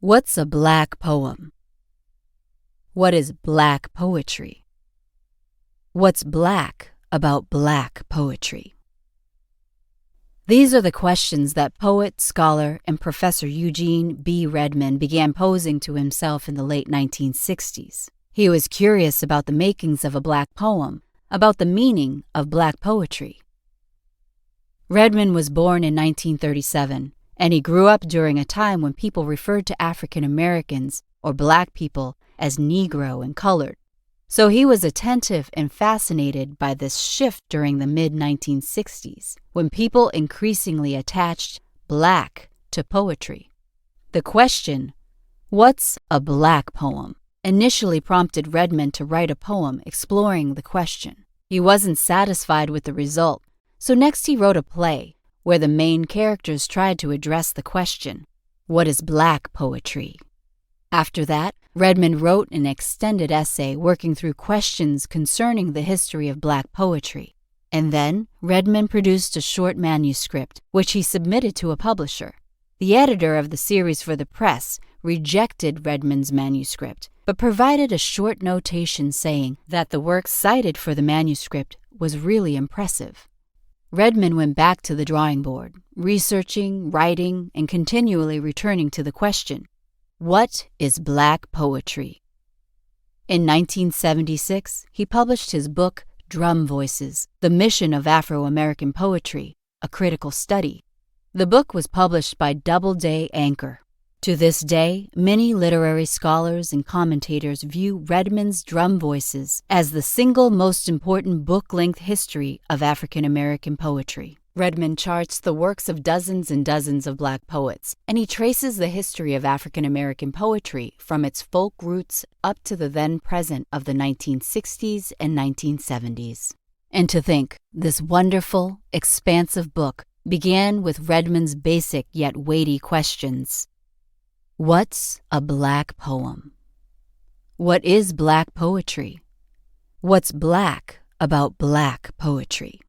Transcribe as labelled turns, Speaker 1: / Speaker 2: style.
Speaker 1: What's a black poem? What is black poetry? What's black about black poetry? These are the questions that poet, scholar, and Professor Eugene B. Redmond began posing to himself in the late 1960s. He was curious about the makings of a black poem, about the meaning of black poetry. Redmond was born in 1937, and he grew up during a time when people referred to African Americans, or black people, as Negro and colored. So he was attentive and fascinated by this shift during the mid-1960s, when people increasingly attached black to poetry. The question, "What's a black poem?" initially prompted Redmond to write a poem exploring the question. He wasn't satisfied with the result, so next he wrote a play where the main characters tried to address the question, "What is black poetry?" After that, Redmond wrote an extended essay working through questions concerning the history of black poetry. And then, Redmond produced a short manuscript, which he submitted to a publisher. The editor of the series for the press rejected Redmond's manuscript, but provided a short notation saying that the work cited for the manuscript was really impressive. Redmond went back to the drawing board, researching, writing, and continually returning to the question, what is black poetry? In 1976, he published his book, Drum Voices, The Mission of Afro-American Poetry, A Critical Study. The book was published by Doubleday Anchor. To this day, many literary scholars and commentators view Redmond's Drum Voices as the single most important book-length history of African American poetry. Redmond charts the works of dozens and dozens of black poets, and he traces the history of African American poetry from its folk roots up to the then-present of the 1960s and 1970s. And to think, this wonderful, expansive book began with Redmond's basic yet weighty questions. What's a black poem? What is black poetry? What's black about black poetry?